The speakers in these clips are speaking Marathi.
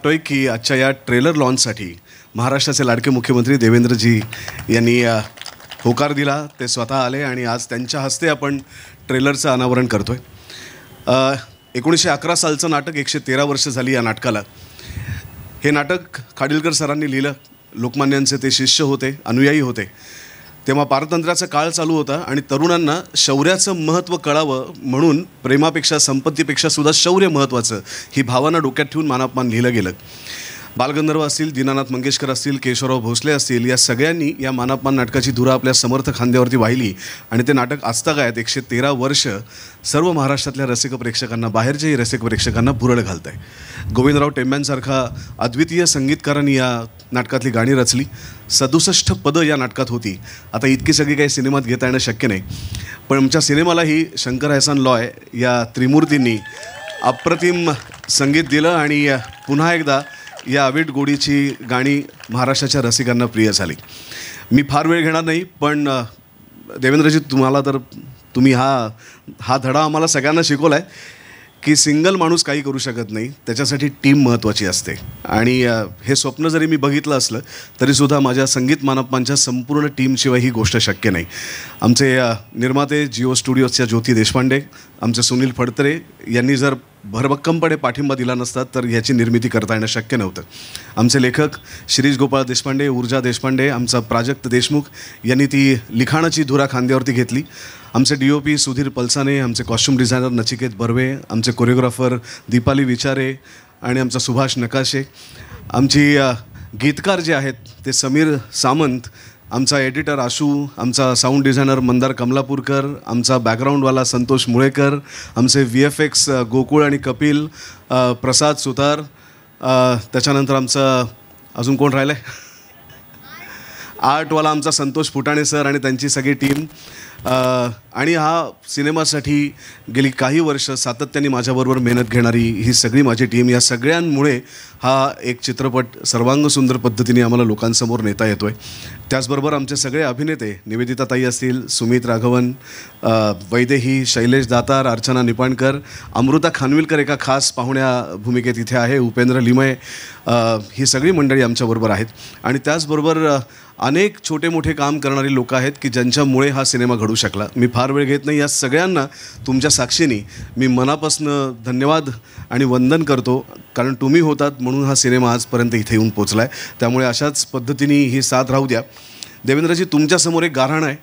वाटतोय की आजच्या या ट्रेलर लॉन्चसाठी महाराष्ट्राचे लाडके मुख्यमंत्री देवेंद्रजी यांनी होकार दिला. ते स्वतः आले आणि आज त्यांच्या हस्ते आपण ट्रेलरचं अनावरण करतोय. 1911 सालचं नाटक, 113 वर्ष झाली या नाटकाला. हे नाटक खाडिलकर सरांनी लिहिलं. लोकमान्यांचे ते शिष्य होते, अनुयायी होते. तेव्हा पारतंत्र्याचा काळ चालू होता आणि तरुणांना शौर्याचं महत्त्व कळावं म्हणून प्रेमापेक्षा संपत्तीपेक्षा सुद्धा शौर्य महत्त्वाचं ही भावना डोक्यात ठेवून मानापमान लिहिलं गेलं. बालगंधर्व असतील, दीनानाथ मंगेशकर असतील, केशवराव भोसले असतील, या सगळ्यांनी या मानापमान नाटकाची धुरा आपल्या समर्थ खांद्यावरती वाहिली आणि ते नाटक आजतागायत 113 वर्ष सर्व महाराष्ट्रातल्या रसिक प्रेक्षकांना, बाहेरच्याही रसिक प्रेक्षकांना भुरळ घालत आहे. गोविंदराव टेंब्यांसारखा अद्वितीय संगीतकारांनी या नाटकातली गाणी रचली. 67 पदं या नाटकात होती. आता इतकी सगळी काही सिनेमात घेता येणं शक्य नाही, पण आमच्या सिनेमालाही शंकर एहसान लॉय या त्रिमूर्तींनी अप्रतिम संगीत दिलं आणि पुन्हा एकदा या अवीट गोडीची गाणी महाराष्ट्राच्या रसिकांना प्रिय झाली. मी फार वेळ घेणार नाही, पण देवेंद्रजी तुम्हाला तर तुम्ही हा धडा आम्हाला सगळ्यांना शिकवला आहे की सिंगल माणूस काही करू शकत नाही, त्याच्यासाठी टीम महत्त्वाची असते. आणि हे स्वप्न जरी मी बघितलं असलं तरीसुद्धा माझ्या संगीत मानपमानच्या संपूर्ण टीमशिवाय ही गोष्ट शक्य नाही. आमचे निर्माते जिओ स्टुडिओजच्या ज्योती देशपांडे, आमचे सुनील फडतरे यांनी जर भरभक्कमपणे पाठिंबा दिला नसता तर ह्याची निर्मिती करता येणं शक्य नव्हतं. आमचे लेखक शिरीष गोपाळ देशपांडे, ऊर्जा देशपांडे, आमचा प्राजक्त देशमुख यांनी ती लिखाणाची धुरा खांद्यावरती घेतली. आमचे DOP सुधीर पलसाने, आमचे कॉस्ट्यूम डिझायनर नचिकेत बर्वे, आमचे कोरिओग्राफर दीपाली विचारे आणि आमचा सुभाष नकाशे, आमची गीतकार जे आहेत ते समीर सामंत, आमचा एडिटर आशू, आमचा साऊंड डिझायनर मंदार कमलापूरकर, आमचा बॅकग्राऊंडवाला संतोष मुळेकर, आमचे VFX गोकुळ आणि कपिल, प्रसाद सुतार, त्याच्यानंतर आमचं अजून कोण राहिलं आहे, आर्टवाला आमचा संतोष फुटाणे सर आणि त्यांची सगळी टीम. आणि हा सिनेमासाठी गेली काही वर्ष सातत्याने माझ्याबरोबर मेहनत घेणारी ही सगळी माझी टीम, या सगळ्यांमुळे हा एक चित्रपट सर्वांग सुंदर पद्धतीने आम्हाला लोकांसमोर नेता येतो आहे. त्याचबरोबर आमचे सगळे अभिनेते, निवेदिता ताई असतील, सुमित राघवन, वैदेही, शैलेश दातार, अर्चना निपाणकर, अमृता खानविलकर एका खास पाहुण्या भूमिकेत इथे आहे, उपेंद्र लिमये, ही सगळी मंडळी आमच्याबरोबर आहेत. आणि त्याचबरोबर अनेक छोटे मोठे काम करणारी लोक आहेत की ज्यांच्यामुळे हा सिनेमा घडू शकला. मी फार वेळ घेत नाही. या सगळ्यांना तुमच्या साक्षीने मी मनापासून धन्यवाद आणि वंदन करतो, कारण तुम्ही होतात म्हणून हा सिनेमा आजपर्यंत इथे येऊन पोचला आहे. त्यामुळे अशाच पद्धतीने ही साथ राहू द्या. देवेंद्रजी, तुमच्यासमोर एक गाऱ्हाण आहे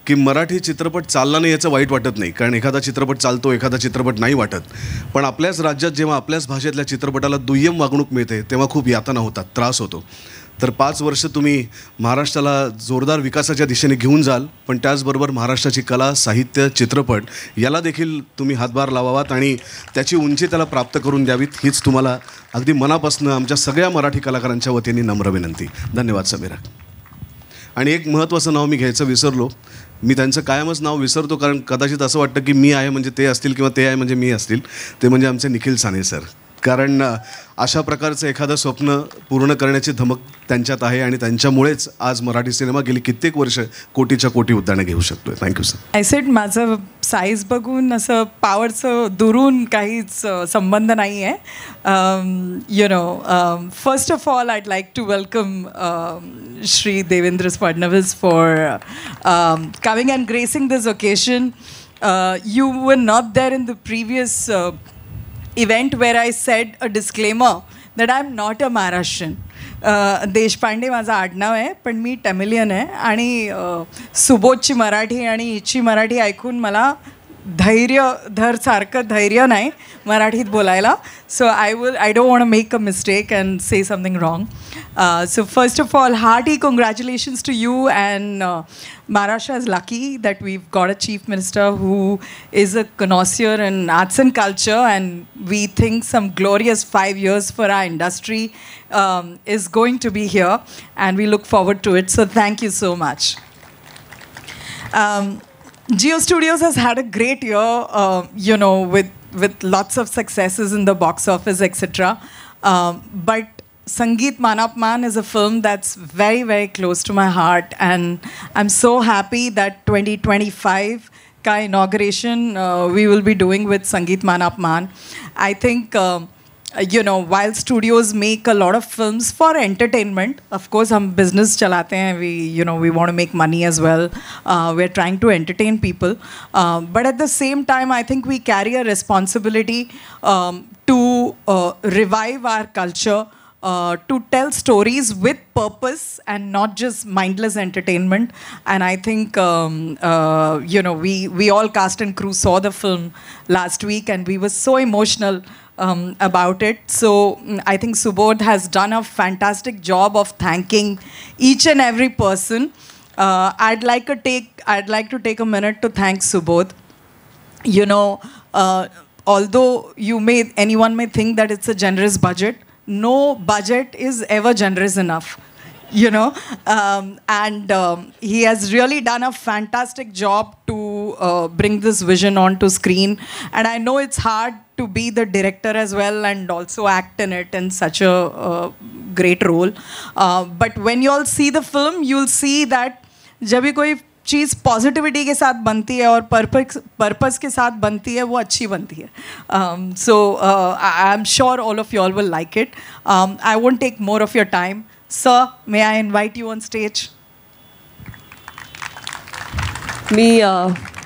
की मराठी चित्रपट चालला नाही याचं वाईट वाटत नाही, कारण एखादा चित्रपट चालतो, एखादा चित्रपट नाही वाटत. पण आपल्याच राज्यात जेव्हा आपल्याच भाषेतल्या चित्रपटाला दुय्यम वागणूक मिळते तेव्हा खूप यातना होतात, त्रास होतो. तर 5 वर्ष तुम्ही महाराष्ट्राला जोरदार विकासाच्या दिशेने घेऊन जाल, पण त्याचबरोबर महाराष्ट्राची कला, साहित्य, चित्रपट याला देखील तुम्ही हातभार लावावात आणि त्याची उंची त्याला प्राप्त करून द्यावीत, हीच तुम्हाला अगदी मनापासून आमच्या सगळ्या मराठी कलाकारांच्या वतीने नम्र विनंती. धन्यवाद समीरा. आणि एक महत्त्वाचं नाव मी घ्यायचं विसरलो. मी त्यांचं कायमच नाव विसरतो, कारण कदाचित असं वाटतं की मी आहे म्हणजे ते असतील किंवा ते आहे म्हणजे मी असतील. ते म्हणजे आमचे निखिल साने सर. कारण अशा प्रकारचं एखादं स्वप्न पूर्ण करण्याची धमक त्यांच्यात आहे आणि त्यांच्यामुळेच आज मराठी सिनेमा गेली कित्येक वर्ष कोटीच्या कोटी उद्यानं घेऊ शकतोय. Thank you sir. आय सेड माझं साईज बघून असं पॉवरचं दुरून काहीच संबंध नाही आहे. You know, first of all I'd like to welcome Shri Devendra Fadnavis for coming and gracing this occasion. You were not there in the previous event where I said a disclaimer that I am not a Maharashtrian. Deshpande माझं आडनाव आहे, पण मी टॅमिलियन आहे आणि सुबोधची मराठी आणि हिची मराठी ऐकून मला सारखं धैर्य नाही मराठीत बोलायला. So I don't want to make a mistake and say something wrong. So first of all, hearty congratulations to you, and Maharashtra is lucky that we've got a chief minister who is a connoisseur in arts and culture, and we think some glorious 5 years for our industry is going to be here, and we look forward to it. So thank you so much. Geo Studios has had a great year, you know, with lots of successes in the box office, etc. But Sangeet Manapman is a film that's very, very close to my heart, and I'm so happy that 2025 ka inauguration we will be doing with Sangeet Manapman. I think while studios make a lot of films for entertainment, of course हम business चलाते हैं, we want to make money as well, we're trying to entertain people, but at the same time I think we carry a responsibility to revive our culture, to tell stories with purpose and not just mindless entertainment. And I think we all cast and crew saw the film last week and we were so emotional about it. So I think Subodh has done a fantastic job of thanking each and every person. I'd like to take a minute to thank Subodh. Although anyone may think that it's a generous budget, no budget is ever generous enough, and he has really done a fantastic job to bring this vision onto screen. And I know it's hard to be the director as well and also act in it in such a great role, but when you all see the film, you'll see that जब भी कोई चीज़ पॉजिटिविटी के साथ बनती है और पर्पस के साथ बनती है, वो अच्छी बनती है. So I am sure all of you all will like it. I won't take more of your time. Sir, may I invite you on stage? मी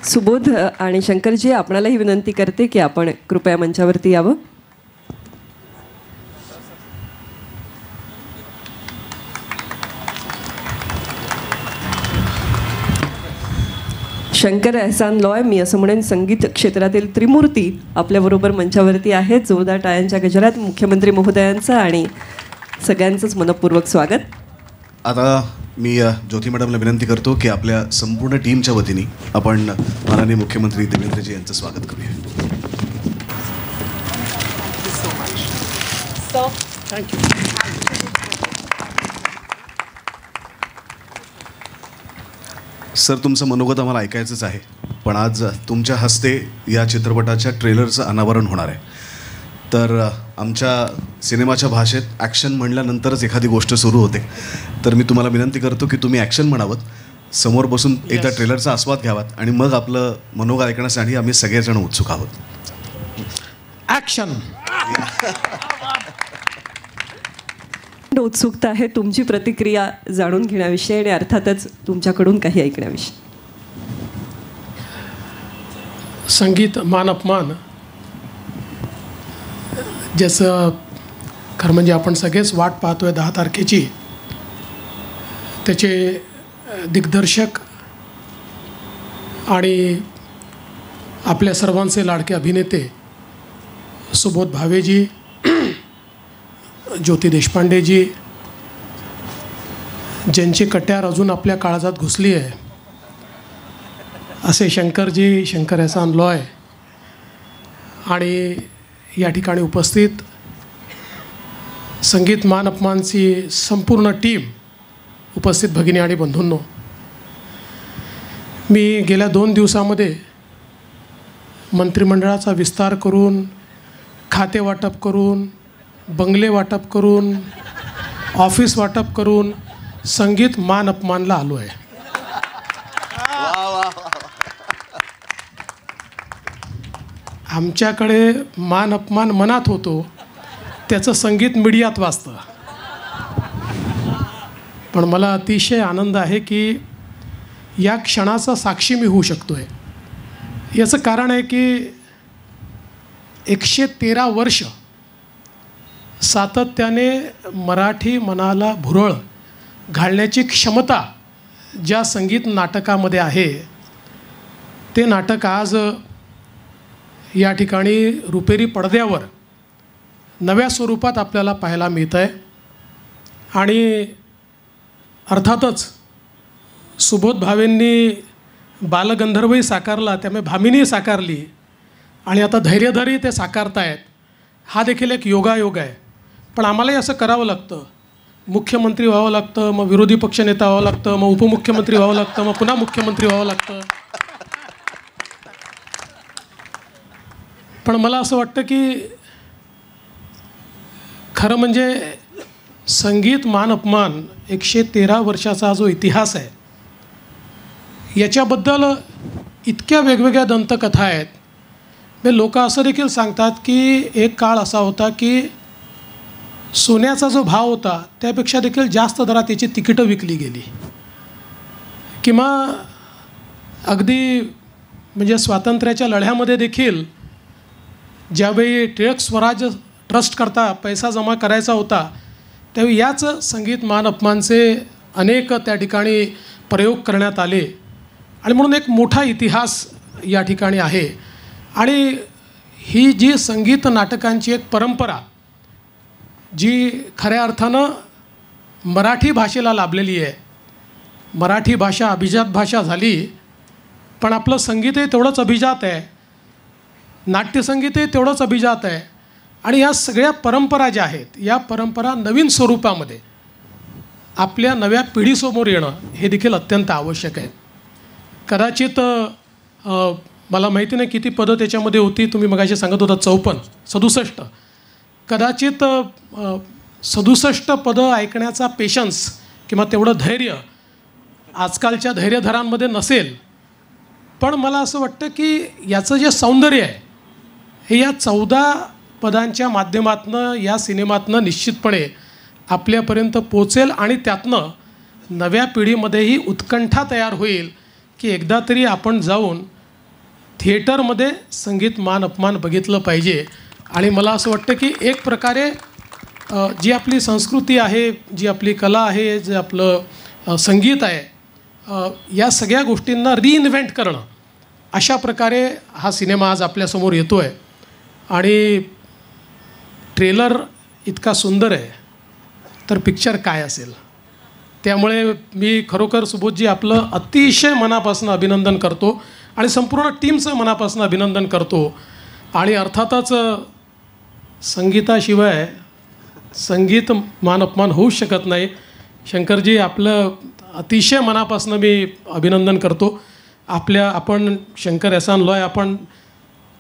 सुबोध आणि शंकरजी आपणालाही विनंती करते की आपण कृपया मंचावरती यावं. शंकर एहसान लॉय, मी असं म्हणेन संगीत क्षेत्रातील त्रिमूर्ती आपल्याबरोबर मंचावरती आहेत. जोरदार टाळ्यांच्या गजरात मुख्यमंत्री महोदयांचं आणि सगळ्यांचंच मनपूर्वक स्वागत. आता मी ज्योती मॅडमला विनंती करतो की आपल्या संपूर्ण टीमच्या वतीने आपण माननीय मुख्यमंत्री देवेंद्रजी यांचं स्वागत करूया. थँक्यू. सर, तुमचं मनोगत आम्हाला ऐकायचंच आहे, पण आज तुमच्या हस्ते या चित्रपटाच्या ट्रेलरचं अनावरण होणार आहे. तर आमच्या सिनेमाच्या भाषेत ॲक्शन म्हणल्यानंतरच एखादी गोष्ट सुरू होते, तर मी तुम्हाला विनंती करतो की तुम्ही ॲक्शन म्हणावं, समोर बसून एकदा ट्रेलरचा आस्वाद घ्यावात आणि मग आपलं मनोगत ऐकण्यासाठी आम्ही सगळेजण उत्सुक आहोत. ॲक्शन. उत्सुकता आहे तुमची प्रतिक्रिया जाणून घेण्याविषयी आणि अर्थातच तुमच्याकडून काही ऐकण्याविषयी. संगीत मान अपमान, ज्याचं खरं म्हणजे आपण सगळेच वाट पाहतोय 10 तारखेची. त्याचे दिग्दर्शक आणि आपल्या सर्वांचे लाडके अभिनेते सुबोध भावेजी, ज्योती देशपांडेजी, ज्यांची कट्यार अजून आपल्या काळजात घुसली आहे, असे शंकरजी, शंकर एहसान लॉय आणि या ठिकाणी उपस्थित संगीत मान अपमानची संपूर्ण टीम, उपस्थित भगिनी आणि बंधूंनो. मी गेल्या 2 दिवसामध्ये मंत्रिमंडळाचा विस्तार करून, खाते वाटप करून, बंगले वाटप करून, ऑफिस वाटप करून संगीत मान अपमानला आलो आहे. आमच्याकडे मान अपमान मनात होतो, त्याचं संगीत मीडियात वाजतं. पण मला अतिशय आनंद आहे की या क्षणाचा साक्षी मी होऊ शकतो आहे. याचं कारण आहे की 113 वर्ष सातत्याने मराठी मनाला भुरळ घालण्याची क्षमता ज्या संगीत नाटकामध्ये आहे, ते नाटक आज या ठिकाणी रुपेरी पडद्यावर नव्या स्वरूपात आपल्याला पाहायला मिळतं आहे. आणि अर्थातच सुबोध भावेंनी बालगंधर्वही साकारला, त्यामुळे भामिनी साकारली आणि आता धैर्यधरी ते साकारतायत. हा देखील एक योगायोग आहे. पण आम्हालाही असं करावं लागतं. मुख्यमंत्री व्हावं लागतं, मग विरोधी पक्षनेता व्हावं लागतं, मग उपमुख्यमंत्री व्हावं लागतं, मग पुन्हा मुख्यमंत्री व्हावं लागतं. पण मला असं वाटतं की खरं म्हणजे संगीत मान अपमान 113 वर्षाचा जो इतिहास आहे, याच्याबद्दल इतक्या वेगवेगळ्या दंतकथा आहेत लोक असं देखील सांगतात की एक काळ असा होता की सोन्याचा जो भाव होता त्यापेक्षा देखील जास्त दरात त्याची तिकीटं विकली गेली. किंवा अगदी म्हणजे स्वातंत्र्याच्या लढ्यामध्ये देखील ज्यावेळी टिळक स्वराज ट्रस्टकरता पैसा जमा करायचा होता त्यावेळी याच संगीत मान अपमानचे अनेक त्या ठिकाणी प्रयोग करण्यात आले आणि म्हणून एक मोठा इतिहास या ठिकाणी आहे. आणि ही जी संगीत नाटकांची एक परंपरा जी खऱ्या अर्थानं मराठी भाषेला लाभलेली आहे. मराठी भाषा अभिजात भाषा झाली, पण आपलं संगीतही तेवढंच अभिजात आहे, नाट्यसंगीतही तेवढंच अभिजात आहे. आणि या सगळ्या परंपरा ज्या आहेत या परंपरा नवीन स्वरूपामध्ये आपल्या नव्या पिढीसमोर येणं हे देखील अत्यंत आवश्यक आहे. कदाचित मला माहिती नाही किती पदं त्याच्यामध्ये होती, तुम्ही मगाशी सांगत होता 67 कदाचित 67 पदं ऐकण्याचा पेशन्स किंवा तेवढं धैर्य आजकालच्या धैर्यधरांमध्ये नसेल. पण मला असं वाटतं की याचं जे सौंदर्य आहे हे या 14 पदांच्या माध्यमातनं या सिनेमातनं निश्चितपणे आपल्यापर्यंत पोचेल आणि त्यातनं नव्या पिढीमध्येही उत्कंठा तयार होईल की एकदा तरी आपण जाऊन थिएटरमध्ये संगीत मान अपमान बघितलं पाहिजे. आणि मला असं वाटतं की एक प्रकारे जी आपली संस्कृती आहे, जी आपली कला आहे, जे आपलं संगीत आहे, या सगळ्या गोष्टींना रिइन्व्हेंट करणं अशा प्रकारे हा सिनेमा आज आपल्यासमोर येतो आहे. आणि ट्रेलर इतका सुंदर आहे तर पिक्चर काय असेल. त्यामुळे मी खरोखर सुबोधजी आपलं अतिशय मनापासून अभिनंदन करतो आणि संपूर्ण टीमचं मनापासून अभिनंदन करतो. आणि अर्थातच संगीताशिवाय संगीत मान अपमान होऊच शकत नाही. शंकरजी आपलं अतिशय मनापासून मी अभिनंदन करतो. आपण शंकर एहसान लॉय आपण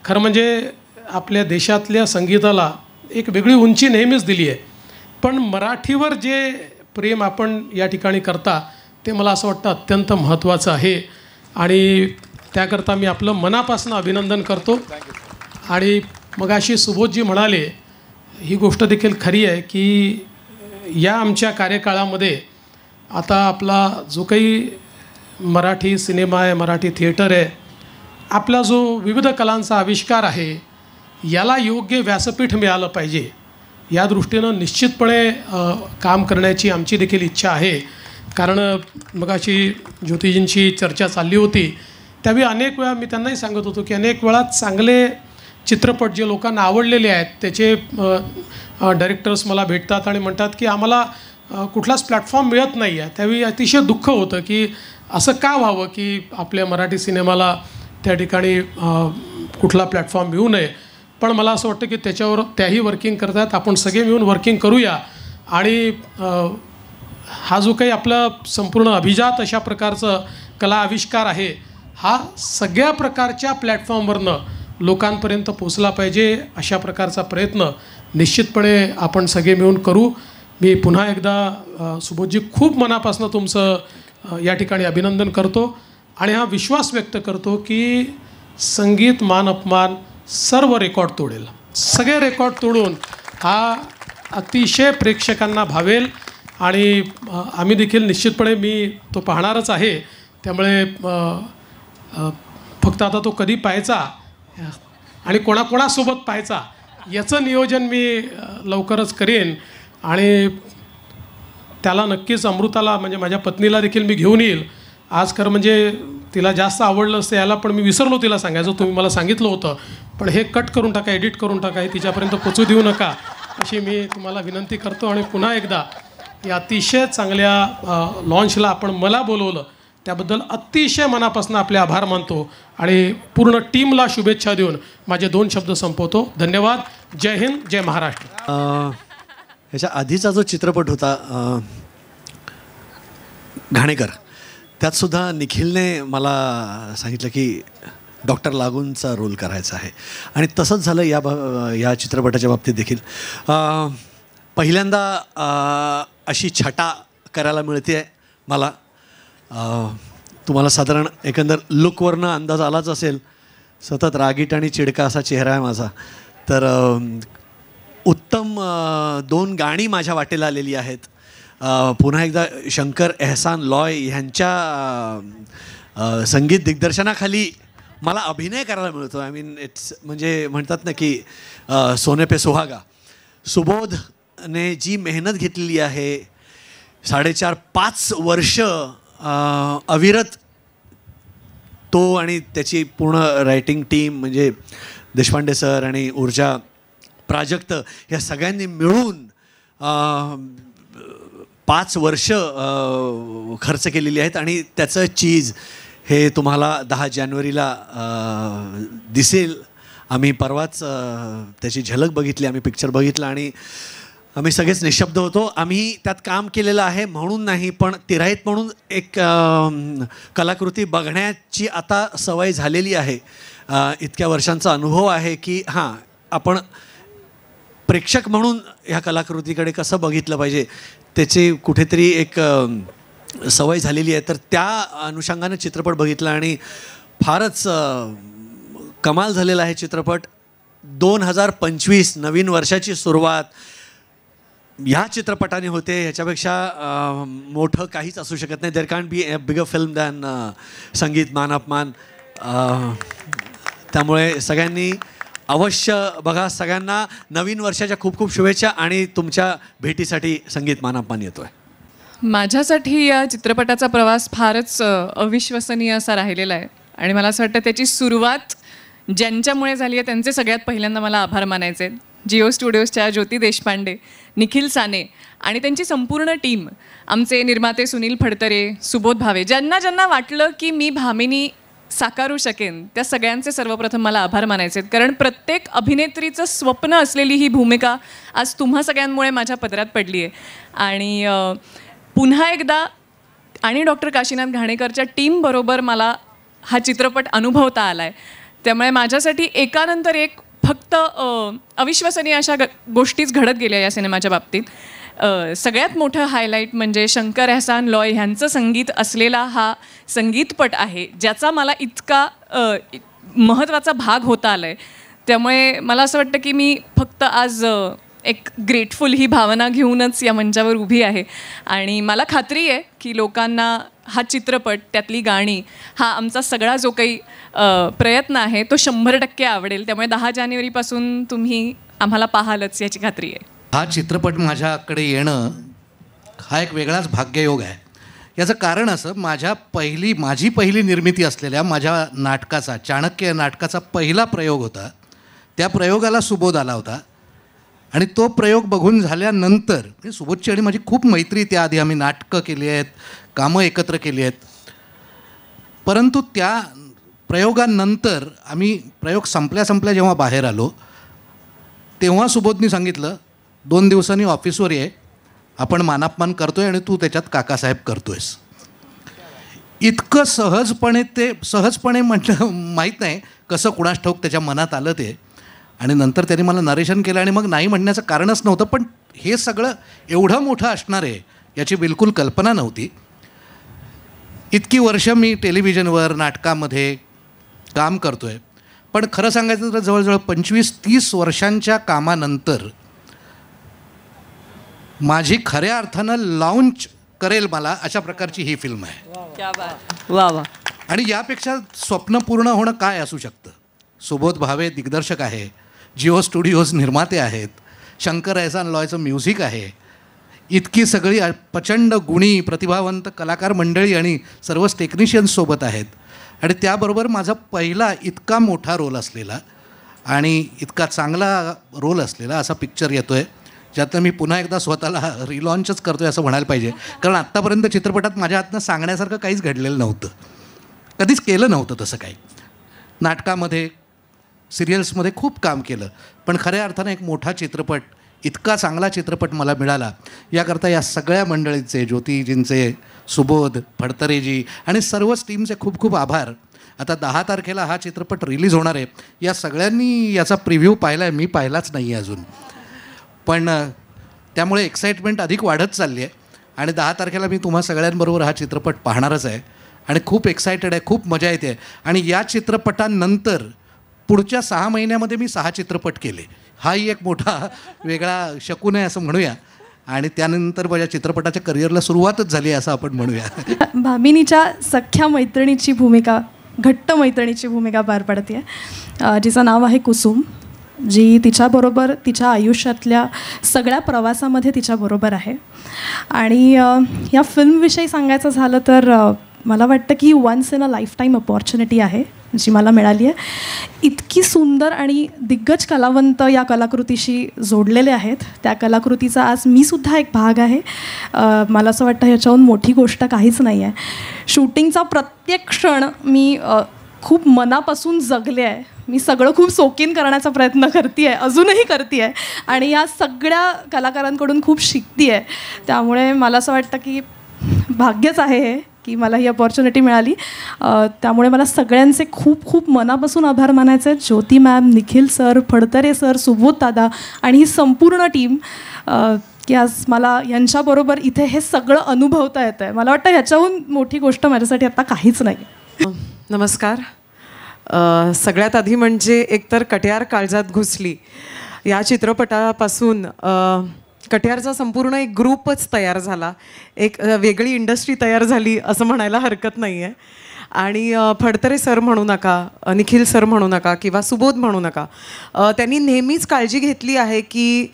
खरं म्हणजे आपल्या देशातल्या संगीताला एक वेगळी उंची नेहमीच दिली आहे. पण मराठीवर जे प्रेम आपण या ठिकाणी करता ते मला असं वाटतं अत्यंत महत्त्वाचं आहे. आणि त्याकरता मी आपलं मनापासून अभिनंदन करतो. आणि मगाशी सुबोधजी म्हणाले ही गोष्ट देखील खरी आहे की या आमच्या कार्यकाळामध्ये आता आपला जो काही मराठी सिनेमा आहे, मराठी थिएटर आहे, आपला जो विविध कलांचा आविष्कार आहे याला योग्य व्यासपीठ मिळालं पाहिजे या दृष्टीनं निश्चितपणे काम करण्याची आमची देखील इच्छा आहे. कारण मगाशी ज्योतिजींची चर्चा चालली होती त्यावेळी अनेक वेळा मी त्यांनाही सांगत होतो की अनेक वेळा चांगले चित्रपट जे लोकांना आवडलेले आहेत त्याचे डायरेक्टर्स मला भेटतात आणि म्हणतात की आम्हाला कुठलाच प्लॅटफॉर्म मिळत नाही आहे. त्यावेळी अतिशय दुःख होतं की असं का व्हावं की आपल्या मराठी सिनेमाला त्या ठिकाणी कुठला प्लॅटफॉर्म मिळू नये. पण मला असं वाटतं की त्याच्यावर त्याही वर्किंग करतात. आपण सगळे मिळून वर्किंग करूया. आणि हा जो काही आपला संपूर्ण अभिजात अशा प्रकारचं कला आविष्कार आहे हा सगळ्या प्रकारच्या प्लॅटफॉर्मवरनं लोकांपर्यंत पोचला पाहिजे अशा प्रकारचा प्रयत्न निश्चितपणे आपण सगळे मिळून करू. मी पुन्हा एकदा सुबोधजी खूप मनापासून तुमचं या ठिकाणी अभिनंदन करतो आणि हा विश्वास व्यक्त करतो की संगीत मान अपमान सर्व रेकॉर्ड तोडेल. सगळे रेकॉर्ड तोडून हा अतिशय प्रेक्षकांना भावेल. आणि आम्ही देखील निश्चितपणे मी तो पाहणारच आहे. त्यामुळे फक्त आता तो कधी पाहायचा आणि कोणाकोणासोबत पाहायचा याचं नियोजन मी लवकरच करेन. आणि त्याला नक्कीच अमृताला म्हणजे माझ्या पत्नीला देखील मी घेऊन येईल. आज खरं म्हणजे तिला जास्त आवडलं असतं याला, पण मी विसरलो तिला सांगायचं. तुम्ही मला सांगितलं होतं, पण हे कट करून टाका, एडिट करून टाका, हे तिच्यापर्यंत पोचू देऊ नका अशी मी तुम्हाला विनंती करतो. आणि पुन्हा एकदा या अतिशय चांगल्या लॉन्चला आपण मला बोलवलं त्याबद्दल अतिशय मनापासून आपले आभार मानतो आणि पूर्ण टीमला शुभेच्छा देऊन माझे 2 शब्द संपवतो. धन्यवाद. जय हिंद, जय महाराष्ट्र. ह्याच्या आधीचा जो चित्रपट होता घाणेकर, त्यातसुद्धा निखिलने मला सांगितलं की डॉक्टर लागूंचा रोल करायचा आहे. आणि तसंच झालं या चित्रपटाच्या बाबतीत देखील. पहिल्यांदा अशी छटा करायला मिळते आहे मला. तुम्हाला साधारण एकंदर लुकवरनं अंदाज आलाच असेल. सतत रागीट आणि चिडका असा चेहरा आहे माझा. तर उत्तम 2 गाणी माझ्या वाटेला आलेली आहेत. पुन्हा एकदा शंकर एहसान लॉय ह्यांच्या संगीत दिग्दर्शनाखाली मला अभिनय करायला मिळतो. आय मीन इट्स म्हणजे म्हणतात ना की सोने पे सुहागा. सुबोधने जी मेहनत घेतलेली आहे 4.5-5 वर्ष अविरत, तो आणि त्याची पूर्ण रायटिंग टीम म्हणजे देशपांडे सर आणि ऊर्जा प्राजक्त या सगळ्यांनी मिळून 5 वर्ष खर्च केलेली आहेत आणि त्याचं चीज हे तुम्हाला 10 जानेवारीला दिसेल. आम्ही परवाच त्याची झलक बघितली, आम्ही पिक्चर बघितला आणि आम्ही सगळेच निशब्द होतो. आम्ही त्यात काम केलेलं आहे म्हणून नाही, पण तिराईत म्हणून एक कलाकृती बघण्याची आता सवय झालेली आहे. इतक्या वर्षांचा अनुभव आहे की हां, आपण प्रेक्षक म्हणून ह्या कलाकृतीकडे कसं बघितलं पाहिजे त्याची कुठेतरी एक सवय झालेली आहे. तर त्या अनुषंगाने चित्रपट बघितला आणि फारच कमाल झालेला आहे चित्रपट. 2025 नवीन वर्षाची सुरुवात ह्या चित्रपटाने होते. ह्याच्यापेक्षा मोठं काहीच असू शकत नाही. There can't be a bigger film than Sangeet मान अपमान. त्यामुळे सगळ्यांनी अवश्य बघा. सगळ्यांना नवीन वर्षाच्या खूप खूप शुभेच्छा आणि तुमच्या भेटीसाठी संगीत मान अपमान येतो आहे. माझ्यासाठी या चित्रपटाचा प्रवास फारच अविश्वसनीय असा राहिलेला आहे आणि मला असं वाटतं त्याची सुरुवात ज्यांच्यामुळे झाली आहे त्यांचे सगळ्यात पहिल्यांदा मला आभार मानायचे आहेत. जिओ स्टुडिओजच्या ज्योती देशपांडे, निखिल साने आणि त्यांची संपूर्ण टीम, आमचे निर्माते सुनील फडतरे, सुबोध भावे, ज्यांना ज्यांना वाटलं की मी भामिनी साकारू शकेन त्या सगळ्यांचे सर्वप्रथम मला आभार मानायचे आहेत. कारण प्रत्येक अभिनेत्रीचं स्वप्न असलेली ही भूमिका आज तुम्हा सगळ्यांमुळे माझ्या पदरात पडली आहे. आणि पुन्हा एकदा आणि डॉक्टर काशीनाथ घाणेकरच्या टीमबरोबर मला हा चित्रपट अनुभवता आला आहे. त्यामुळे माझ्यासाठी एकानंतर एक फक्त अविश्वसनीय अशा गोष्टीच घडत गेल्या या सिनेमाच्या बाबतीत. सगळ्यात मोठं हायलाईट म्हणजे शंकर एहसान लॉय ह्यांचं संगीत असलेला हा संगीतपट आहे, ज्याचा मला इतका महत्त्वाचा भाग होता आला आहे. त्यामुळे मला असं वाटतं की मी फक्त आज एक ग्रेटफुल ही भावना घेऊनच या मंचावर उभी आहे. आणि मला खात्री आहे की लोकांना हा चित्रपट, त्यातली गाणी, हा आमचा सगळा जो काही प्रयत्न आहे तो 100% आवडेल. त्यामुळे 10 जानेवारीपासून तुम्ही आम्हाला पाहालच याची खात्री आहे. हा चित्रपट माझ्याकडे येणं हा एक वेगळाच भाग्ययोग आहे. याचं कारण असं, माझी पहिली निर्मिती असलेल्या माझ्या नाटकाचा, चाणक्य नाटकाचा पहिला प्रयोग होता. त्या प्रयोगाला सुबोध आला होता आणि तो प्रयोग बघून झाल्यानंतर सुबोधची आणि माझी खूप मैत्री, त्याआधी आम्ही नाटकं केली आहेत, कामं एकत्र केली आहेत. परंतु त्या प्रयोगानंतर आम्ही प्रयोग संपल्या जेव्हा बाहेर आलो तेव्हा सुबोधनी सांगितलं, 2 दिवसांनी ऑफिसवर ये, आपण मानापमान करतोय आणि तू त्याच्यात काकासाहेब करतोयस. इतकं सहजपणे म्हटलं, माहीत नाही कसं कुणास ठाऊक त्याच्या मनात आलं ते. आणि नंतर त्यांनी मला नरेशन केलं आणि मग नाही म्हणण्याचं कारणच नव्हतं. पण हे सगळं एवढं मोठं असणार आहे याची बिलकुल कल्पना नव्हती. इतकी वर्ष मी टेलिव्हिजनवर, नाटकामध्ये काम करतो आहे, पण खरं सांगायचं तर जवळजवळ 25-30 वर्षांच्या कामानंतर माझी खऱ्या अर्थानं लॉन्च करेल मला अशा प्रकारची ही फिल्म आहे. वा वा. आणि यापेक्षा स्वप्न पूर्ण होणं काय असू शकतं. सुबोध भावे दिग्दर्शक आहे, जिओ स्टुडिओज निर्माते आहेत, शंकर एहसान लॉयचं म्युझिक आहे, इतकी सगळी प्रचंड गुणी प्रतिभावंत कलाकार मंडळी आणि सर्वच टेक्निशियन्स सोबत आहेत. आणि त्याबरोबर माझा पहिला इतका मोठा रोल असलेला आणि इतका चांगला रोल असलेला असा पिक्चर येतो आहे, ज्यातनं मी पुन्हा एकदा स्वतःला रिलॉन्चच करतो आहे असं म्हणायला पाहिजे. कारण आत्तापर्यंत चित्रपटात माझ्या हातनं सांगण्यासारखं काहीच घडलेलं नव्हतं, कधीच केलं नव्हतं तसं काही. नाटकामध्ये, सिरियल्समध्ये खूप काम केलं, पण खऱ्या अर्थानं एक मोठा चित्रपट, इतका चांगला चित्रपट मला मिळाला याकरता या सगळ्या मंडळींचे, ज्योतिजींचे, सुबोध, फडतरेजी आणि सर्वच टीमचे खूप खूप आभार. आता 10 तारखेला हा चित्रपट रिलीज होणार आहे. या सगळ्यांनी याचा प्रिव्ह्यू पाहिला आहे, मी पाहिलाच नाही आहे अजून, पण त्यामुळे एक्साइटमेंट अधिक वाढत चालली आहे. आणि 10 तारखेला मी तुम्हा सगळ्यांबरोबर हा चित्रपट पाहणारच आहे आणि खूप एक्सायटेड आहे, खूप मजा येते. आणि या चित्रपटानंतर पुढच्या 6 महिन्यामध्ये मी 6 चित्रपट केले. हाही एक मोठा वेगळा शकून आहे असं म्हणूया. आणि त्यानंतर माझ्या चित्रपटाच्या करिअरला सुरुवातच झाली असं आपण म्हणूया. भामिनीच्या सख्या मैत्रिणीची भूमिका, घट्ट मैत्रिणीची भूमिका पार पडते, जिचं नाव आहे कुसुम, जी तिच्याबरोबर तिच्या आयुष्यातल्या सगळ्या प्रवासामध्ये तिच्याबरोबर आहे. आणि या फिल्मविषयी सांगायचं झालं तर मला वाटतं की once in a lifetime opportunity आहे जी मला मिळाली आहे. इतकी सुंदर आणि दिग्गज कलावंत या कलाकृतीशी जोडलेले आहेत. त्या कलाकृतीचा आज मी सुद्धा एक भाग आहे. मला असं वाटतं ह्याच्याहून मोठी गोष्ट काहीच नाही आहे. शूटिंगचा प्रत्येक क्षण मी खूप मनापासून जगले आहे. मी सगळं खूप सोकीन करण्याचा प्रयत्न करते आहे, अजूनही करते आहे, आणि या सगळ्या कलाकारांकडून खूप शिकते आहे. त्यामुळे मला असं वाटतं की भाग्यच आहे हे की मला ही अपॉर्च्युनिटी मिळाली. त्यामुळे मला सगळ्यांचे खूप खूप मनापासून आभार मानायचे आहेत. Jyoti ma'am, Nikhil sir, Phadtare sir, Subodh दादा आणि ही संपूर्ण टीम, की आज मला यांच्याबरोबर इथे हे सगळं अनुभवता येतं आहे. मला वाटतं ह्याच्याहून मोठी गोष्ट माझ्यासाठी आता काहीच नाही. नमस्कार. सगळ्यात आधी म्हणजे एकतर कट्यार काळजात घुसली या चित्रपटापासून कट्यारचा संपूर्ण एक ग्रुपच तयार झाला, एक वेगळी इंडस्ट्री तयार झाली असं म्हणायला हरकत नाही आहे. आणि फडतरे सर म्हणू नका, निखिल सर म्हणू नका किंवा सुबोध म्हणू नका, त्यांनी नेहमीच काळजी घेतली आहे की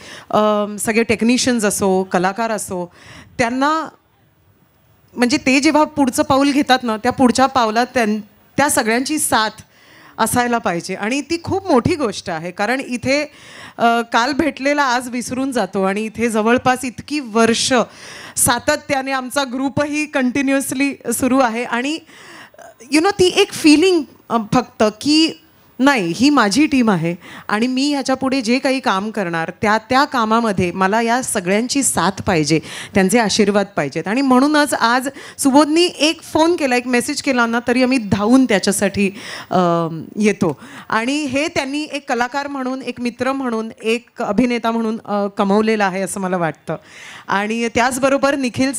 सगळे टेक्निशियन्स असो, कलाकार असो, त्यांना म्हणजे ते जेव्हा पुढचं पाऊल घेतात ना, त्या पुढच्या पावलात त्या सगळ्यांची साथ असायला पाहिजे. आणि ती खूप मोठी गोष्ट आहे, कारण इथे काल भेटलेला आज विसरून जातो आणि इथे जवळपास इतकी वर्ष सातत्याने आमचा ग्रुपही कंटिन्युअसली सुरू आहे. आणि ती एक फिलिंग फक्त की नाही, ही माझी टीम आहे आणि मी ह्याच्यापुढे जे काही काम करणार त्या कामामध्ये मला या सगळ्यांची साथ पाहिजे, त्यांचे आशीर्वाद पाहिजेत. आणि म्हणूनच आज सुबोधनी एक फोन केला, एक मेसेज केला ना, तरी आम्ही धावून त्याच्यासाठी येतो. आणि हे त्यांनी एक कलाकार म्हणून, एक मित्र म्हणून, एक अभिनेता म्हणून कमवलेलं आहे असं मला वाटतं. आणि त्याचबरोबर निखिल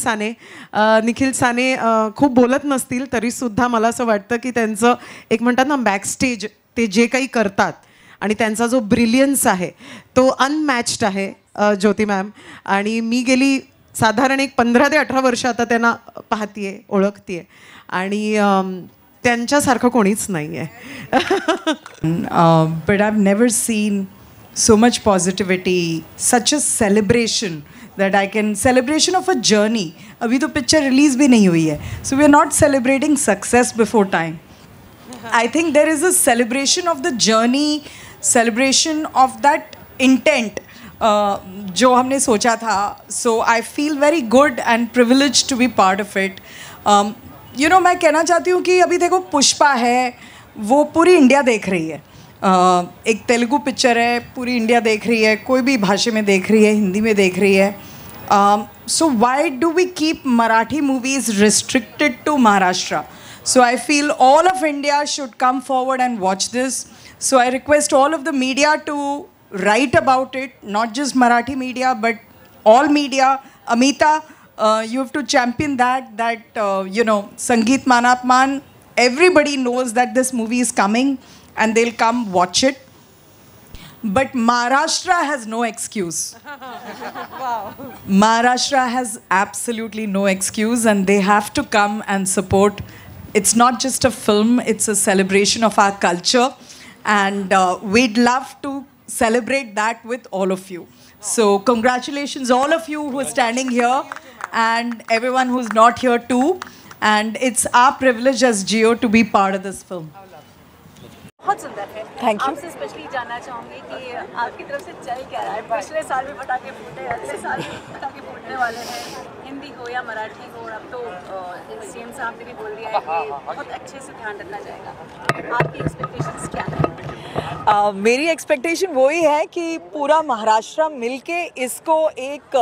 साने खूप बोलत नसतील तरीसुद्धा मला असं वाटतं की त्यांचं एक म्हणतात ना बॅकस्टेज, ते जे काही करतात आणि त्यांचा जो ब्रिलियन्स आहे तो अनमॅच्ड आहे. ज्योती मॅम आणि मी गेली साधारण एक 15 ते 18 वर्ष आता त्यांना पाहतीये, ओळखतीये, आणि त्यांच्यासारखं कोणीच नाही आहे. But I have never seen so much positivity, such a celebration that I can, celebration of a journey. अभी तो picture release भी नहीं हुई है, so we are not celebrating success before time. I think there is a celebration of the journey, celebration of that intent जो हमने सोचा था. So I feel very good and privileged to be part of it. मैं कहना चाहती हूँ कि अभी देखो पुष्पा है, वो पूरी इंडिया देख रही है. एक तेलुगु पिक्चर है, पूरी इंडिया देख रही है, कोई भी भाषा में देख रही है, हिंदी में देख रही है. So why do we keep Marathi movies restricted to Maharashtra? So I feel all of India should come forward and watch this. So I request all of the media to write about it, not just Marathi media, but all media. Amita, you have to champion that Sangeet Manapman, everybody knows that this movie is coming and they'll come watch it. But Maharashtra has no excuse. Wow. Maharashtra has absolutely no excuse and they have to come and support. It's not just a film, it's a celebration of our culture, and we'd love to celebrate that with all of you. So congratulations all of you who are standing here and everyone who's not here too, and it's our privilege as Jio to be part of this film. बहुत सुंदर है. Thank you. आपसे स्पेशली जानना चाहूँगी कि आपकी तरफ से चल क्या रहा है. पिछले साल भी पटाखे फूटे, अगले साल भी पटाखे फूटने वाले हैं, हिंदी हो या मराठी हो. अब तो सीएम साहब ने भी बोल दिया है कि बहुत अच्छे से ध्यान रखा जाएगा. आपकी एक्सपेक्टेशंस क्या है? मेरी एक्सपेक्टेशन वही है कि पूरा महाराष्ट्र मिलके इसको एक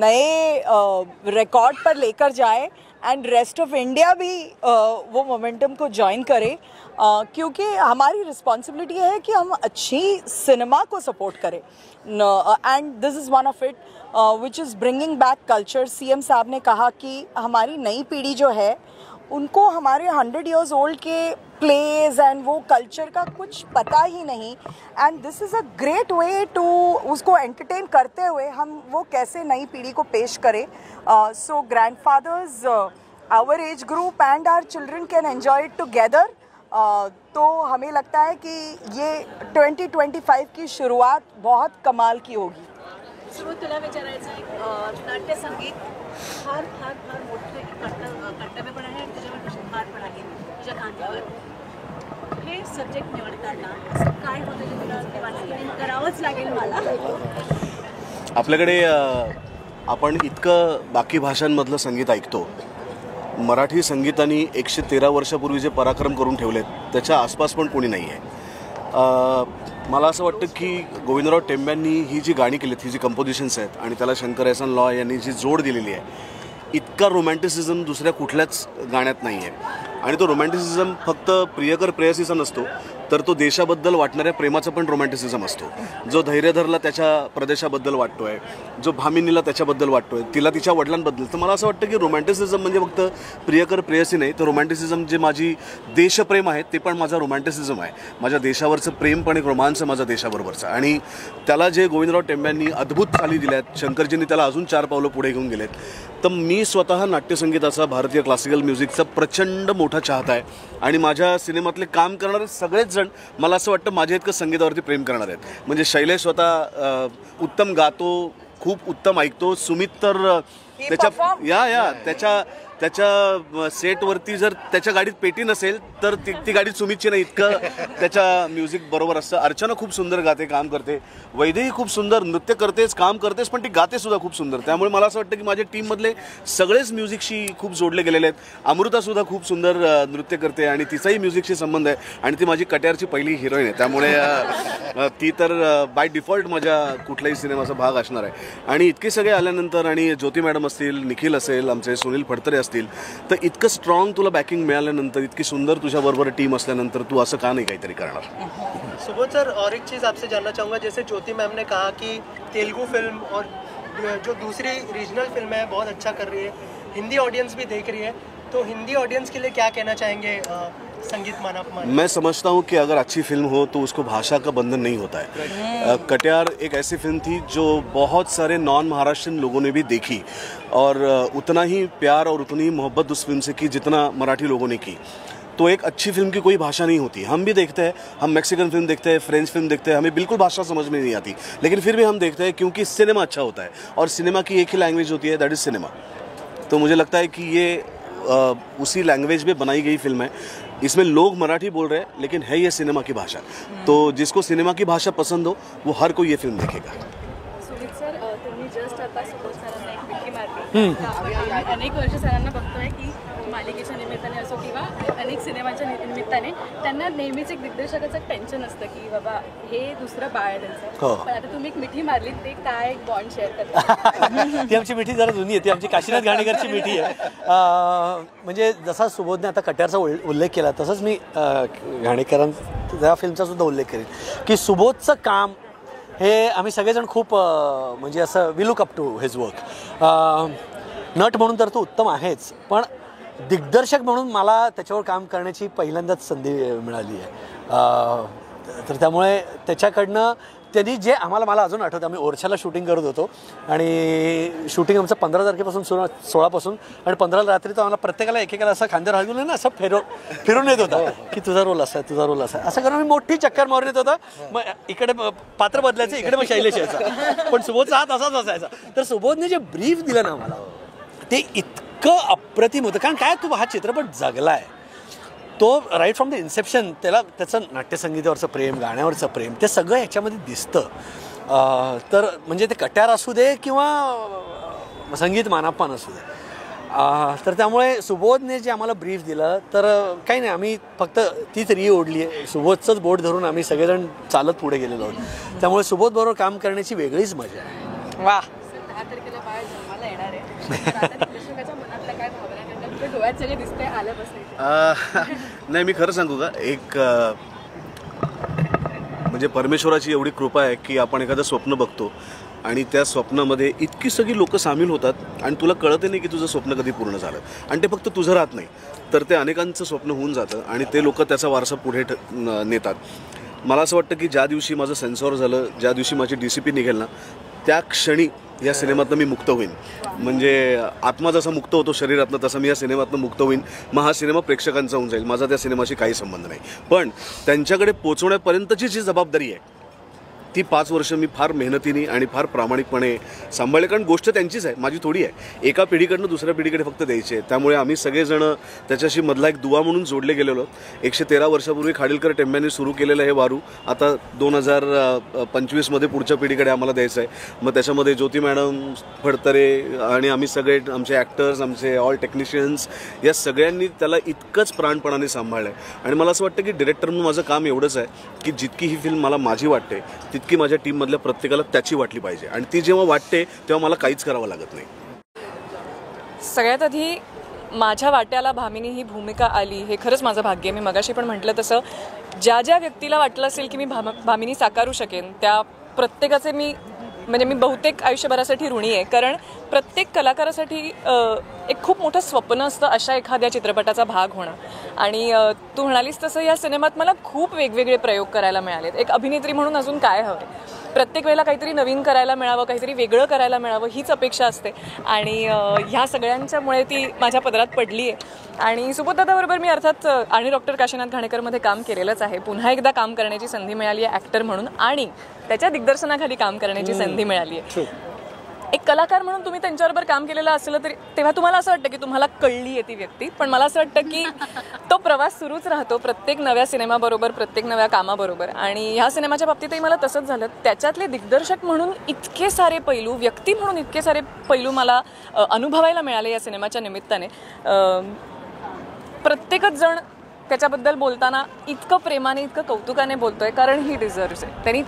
नए रिकॉर्ड पर लेकर जाए एंड रेस्ट ऑफ इंडिया भी वो मोमेंटम को ज्वाइन करे, क्योंकि हमारी रिस्पॉन्सिबिलिटी है कि हम अच्छी सिनेमा को सपोर्ट करें. And this is one of it which is bringing back culture. CM साहब ने कहा कि हमारी नई पीढ़ी जो है उनको हमारे 100 years old के प्लेज एंड वो कल्चर का कुछ पता ही नहीं, and this is a great way to उसको एंटरटेन करते हुए हम वो कैसे नई पीढ़ी को पेश करें. So grandfathers, our age group and our children can enjoy it together. तो हमें लगता है कि ये 2025 की शुरुआत बहुत कमाल की होगी. सुबोध, तुला विचारायचं आहे, नाट्यसंगीत फार फार फार मोठं कर्तव्य पण आहे आणि त्याच्यावर भार पण आहे तुझ्या खांद्यावर. हे सब्जेक्ट निवडताना असं काय होतं जे तुला वाटतं की करावंच लागेल मला? आपल्याकडे आपण इतकं बाकी भाषांमधलं संगीत ऐकतो. मराठी संगीताने 113 वर्षापूर्वी जे पराक्रम करून ठेवलेत त्याच्या आसपास पण कोणी नाही आहे. मला असं वाटतं की गोविंदराव टेंब्यांनी ही जी गाणी केलीत, ही जी कंपोजिशन्स आहेत आणि त्याला शंकर एहसान लॉय यांनी जी जोड दिलेली आहे, इतका रोमॅन्टिसिझम दुसऱ्या कुठल्याच गाण्यात नाही आहे. आणि तो रोमॅन्टिसिझम फक्त प्रियकर प्रेयसीचा नसतो, तर तो देशाबद्दल वाटणाऱ्या प्रेमाचा पण रोमॅन्टिसिझम असतो. जो धैर्यधरला त्याच्या प्रदेशाबद्दल वाटतोय, जो भामिनीला त्याच्याबद्दल वाटतोय, तिला तिच्या वडिलांबद्दल. तर मला असं वाटतं की रोमॅन्टिसिझम म्हणजे फक्त प्रियकर प्रेयसी नाही, तर रोमॅन्टिसिझम जे माझी देशप्रेम आहे ते पण माझा रोमॅन्टिसिझम आहे. माझ्या देशावरचं प्रेम पण एक रोमांच आहे माझ्या देशाबरोबरचं. आणि त्याला जे गोविंदराव टेंब्यांनी अद्भुत चाली दिल्यात, शंकरजींनी त्याला अजून 4 पावलं पुढे घेऊन गेलेत. तर मी स्वतः नाट्यसंगीताचा, भारतीय क्लासिकल म्युझिकचा प्रचंड मोठा चाहता आहे. आणि माझ्या सिनेमातले काम करणारे सगळेच जण मला असं वाटतं माझ्या इतकं संगीतावरती प्रेम करणार आहेत. म्हणजे शैलेश स्वतः उत्तम गातो, खूप उत्तम ऐकतो. सुमित तर त्याच्या सेटवरती जर त्याच्या गाडीत पेटी नसेल तर ती गाडी सुमितची नाही, इतकं त्याच्या म्युझिक बरोबर असतं. अर्चना खूप सुंदर गाते, काम करते. वैदेही खूप सुंदर नृत्य करतेच, काम करतेच, पण ती गाते सुद्धा खूप सुंदर. त्यामुळे मला असं वाटतं की माझ्या टीममधले सगळेच म्युझिकशी खूप जोडले गेलेले आहेत. अमृतासुद्धा खूप सुंदर नृत्य करते आणि तिचाही म्युझिकशी संबंध आहे. आणि ती माझी कट्यारची पहिली हिरोईन आहे, त्यामुळे ती तर बाय डिफॉल्ट माझ्या कुठल्याही सिनेमाचा भाग असणार आहे. आणि इतके सगळे आल्यानंतर, आणि ज्योती मॅडम असतील, निखिल असेल, आमचे सुनील फडतरे असतील, तर इतकं स्ट्रॉंग तुला बॅकिंग मिळाल्यानंतर, इतकी सुंदर तुझ्याबरोबर टीम असल्यानंतर तू असं का नाही काहीतरी करणार? सुबोध सर, और एक चीज़ आपसे जानना चाहूँगा, जैसे ज्योति मैम ने कहा कि तेलुगु फिल्म और जो दूसरी रीजनल फिल्म है बहुत अच्छा कर रही है, हिंदी ऑडियंस भी देख रही है, तो हिंदी ऑडियंस के लिए क्या कहना चाहेंगे संगीत मानापमान? मैं समझता हूँ कि अगर अच्छी फिल्म हो तो उसको भाषा का बंधन नहीं होता है. कटियार एक ऐसी फिल्म थी जो बहुत सारे नॉन महाराष्ट्रियन लोगों ने भी देखी और उतना ही प्यार और उतनी ही मोहब्बत उस फिल्म से की जितना मराठी लोगों ने की. तो एक अच्छी फिल्म की कोई भाषा नहीं होती. हम भी देखते हैं, हम मैक्सिकन फिल्म देखते हैं, फ्रेंच फिल्म देखते हैं, हमें बिल्कुल भाषा समझ में नहीं आती, लेकिन फिर भी हम देखते हैं क्योंकि सिनेमा अच्छा होता है. और सिनेमा की एक ही लैंग्वेज होती है, दैट इज़ सिनेमा. तो मुझे लगता है कि ये उसी लैंग्वेज में बनाई गई फिल्म है. इसमें लोग मराठी बोल रहे हैं, लेकिन है ये सिनेमा की भाषा. तो जिसको सिनेमा की भाषा पसंद हो वो हर कोई ये फिल्म देखेगा. सुमित सर, तुम्ही जस्ट आता सुबोध सरांना एक मिठी मारली. अनेक वर्ष सरांना बघतोय की मालिकेच्या निमित्ताने असो किंवा अनेक सिनेमाच्या निमित्ताने त्यांना नेहमीच एक दिग्दर्शकाचं टेन्शन असतं की बाबा हे दुसरं बाळ आहे त्यांचं. पण आता तुम्ही एक मिठी मारली, ते काय एक बॉन्ड शेअर करता? ती आमची मिठी जरा जुनी आहे, ती आमची काशीनाथ घाणेकरची मिठी आहे. म्हणजे जसा सुबोधने आता कट्यारचा उल्लेख केला तसंच मी घाणेकरांच्या फिल्मचा सुद्धा उल्लेख करेन की सुबोधचं काम हे आम्ही सगळेजण खूप म्हणजे असं we look up to his work. नट म्हणून तर तो उत्तम आहेच, पण दिग्दर्शक म्हणून मला त्याच्यावर काम करण्याची पहिल्यांदाच संधी मिळाली आहे. तर त्यामुळे त्याच्याकडनं त्यांनी जे मला अजून आठवतं, आम्ही ओरछाला शूटिंग करत होतो आणि शूटिंग आमचं 15 तारखेपासून 16पासून, आणि 15 रात्री तो आम्हाला प्रत्येकाला एकेकाला असं खांद्यावर हात घालून ना असं फिरून येत होता की तुझा रोल असा आहे, तुझा रोल असा आहे, असं करून मी मोठी चक्कर मारून येत होता. मग इकडे पात्र बदलायचं, इकडे मग शैलेश यायचा, पण सुबोधचा हात असाच असायचा. तर सुबोधने जे ब्रीफ दिलं ना आम्हाला ते इतकं अप्रतिम होतं. कारण काय, तू हा चित्रपट जगला आहे, तो राईट फ्रॉम द इन्सेप्शन त्याचं नाट्यसंगीतावरचं प्रेम, गाण्यावरचं प्रेम, ते सगळं ह्याच्यामध्ये दिसतं. तर म्हणजे ते कट्यार असू दे किंवा संगीत मानापमान असू दे. तर त्यामुळे सुबोधने जे आम्हाला ब्रीफ दिलं, तर काही नाही, आम्ही फक्त तीच री ओढली आहे, सुबोधचंच बोट धरून आम्ही सगळेजण चालत पुढे गेलेलो आहोत. त्यामुळे सुबोधबरोबर काम करण्याची वेगळीच मजा आहे. वा. 10 तारखेला बाळ जन्माला येणार आहे, दर्शकाच्या मनातल्या काय भावना त्यांच्या डोळ्यात सगळे दिसतंय आल्यापासून? नाही, मी खरं सांगू का, एक म्हणजे परमेश्वराची एवढी कृपा आहे की आपण एखादं स्वप्न बघतो आणि त्या स्वप्नामध्ये इतकी सगळी लोकं सामील होतात आणि तुला कळत नाही की तुझं स्वप्न कधी पूर्ण झालं, आणि ते फक्त तुझं राहत नाही तर ते अनेकांचं स्वप्न होऊन जातं आणि ते लोक त्याचा वारसा पुढे नेतात. मला असं वाटतं की ज्या दिवशी माझं सेन्सॉर झालं, ज्या दिवशी माझी DCP निघेल ना, त्या क्षणी या सिनेमातनं मी मुक्त होईन. म्हणजे आत्मा जसा मुक्त होतो शरीरातनं, तसं मी या सिनेमातनं मुक्त होईन. मग हा सिनेमा प्रेक्षकांचा होऊन जाईल, माझा त्या सिनेमाशी काही संबंध नाही. पण त्यांच्याकडे पोचवण्यापर्यंतची जी जबाबदारी आहे ती 5 वर्ष मी फार मेहनतीने आणि फार प्रामाणिकपणे सांभाळले, कारण गोष्ट त्यांचीच आहे, माझी थोडी आहे. एका पिढीकडनं दुसऱ्या पिढीकडे फक्त द्यायची आहे. त्यामुळे आम्ही सगळेजण त्याच्याशी मधला एक दुवा म्हणून जोडले गेलेलो. 113 वर्षापूर्वी खाडीलकर टेंब्यांनी सुरू केलेलं हे वारू आता 2025मध्ये पुढच्या पिढीकडे आम्हाला द्यायचं आहे. मग त्याच्यामध्ये ज्योती मॅडम, फडतरे आणि आम्ही सगळे आमचे ॲक्टर्स, आमचे ऑल टेक्निशियन्स, या सगळ्यांनी त्याला इतकंच प्राणपणाने सांभाळलं आहे. आणि मला असं वाटतं की डिरेक्टर म्हणून माझं काम एवढंच आहे की जितकी ही फिल्म मला माझी वाटते की माझ्या टीममधल्या प्रत्येकाला त्याची वाटली पाहिजे, आणि ती जेव्हा वाटते तेव्हा मला काहीच करावं लागत नाही. सगळ्यात आधी माझ्या वाट्याला भामिनी ही भूमिका आली हे खरंच माझं भाग्य आहे. मी मगाशी पण म्हटलं तसं ज्या ज्या व्यक्तीला वाटलं असेल की मी भामिनी साकारू शकेन त्या प्रत्येकाचे मी बहुतेक आयुष्यभरासाठी ऋणी आहे. कारण प्रत्येक कलाकारासाठी एक खूप मोठं स्वप्न असतं अशा एखाद्या चित्रपटाचा भाग होणं. आणि तू म्हणालीस तसं या सिनेमात मला खूप वेगवेगळे प्रयोग करायला मिळालेत. एक अभिनेत्री म्हणून अजून काय हवं, प्रत्येक वेळेला काहीतरी नवीन करायला मिळावं, काहीतरी वेगळं करायला मिळावं हीच अपेक्षा असते. आणि ह्या सगळ्यांच्यामुळे ती माझ्या पदरात पडली आहे. आणि सुबोधदादाबरोबर मी अर्थात आणि डॉक्टर काशीनाथ घाणेकरमध्ये काम केलेलंच आहे. पुन्हा एकदा काम करण्याची संधी मिळाली आहे ॲक्टर म्हणून, आणि त्याच्या दिग्दर्शनाखाली काम करण्याची संधी मिळाली आहे. एक कलाकार म्हणून तुम्ही त्यांच्याबरोबर काम केलेलं असलं तरी तेव्हा तुम्हाला असं वाटतं की तुम्हाला कळली आहे ती व्यक्ती, पण मला असं वाटतं की तो प्रवास सुरूच राहतो प्रत्येक नव्या सिनेमाबरोबर, प्रत्येक नव्या कामाबरोबर. आणि ह्या सिनेमाच्या बाबतीतही मला तसंच झालं. त्याच्यातले दिग्दर्शक म्हणून इतके सारे पैलू, व्यक्ती म्हणून इतके सारे पैलू मला अनुभवायला मिळाले या सिनेमाच्या निमित्ताने. प्रत्येकच जण त्याच्याबद्दल बोलताना इतकं प्रेमाने, इतकं कौतुकाने बोलतोय, कारण ही डिझर्व्स आहे. त्यांनी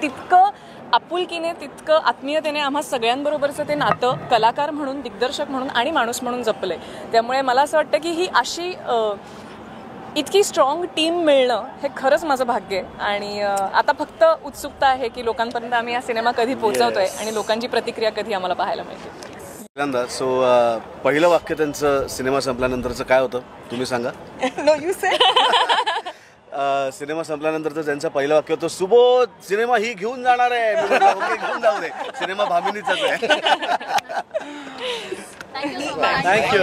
तितकं आपुलकीने, तितकं आत्मीयतेने आम्हा सगळ्यांबरोबरचं ते नातं कलाकार म्हणून, दिग्दर्शक म्हणून आणि माणूस म्हणून जपलंय. त्यामुळे मला असं वाटतं की ही अशी इतकी स्ट्रॉंग टीम मिळणं हे खरंच माझं भाग्य आहे. आणि आता फक्त उत्सुकता आहे की लोकांपर्यंत आम्ही हा सिनेमा कधी पोहोचवतोय आणि लोकांची प्रतिक्रिया कधी आम्हाला पाहायला मिळते. सो पहिलं वाक्य त्यांचं सिनेमा संपल्यानंतरचं काय होतं तुम्ही सांगा. No you say. सिनेमा संपल्यानंतरचं त्यांचं पहिलं वाक्य होतं, सुबोध सिनेमा ही घेऊन जाणार आहे. ओके, घेऊन जाऊ दे, सिनेमा भामिनीचाच आहे. थँक्यू.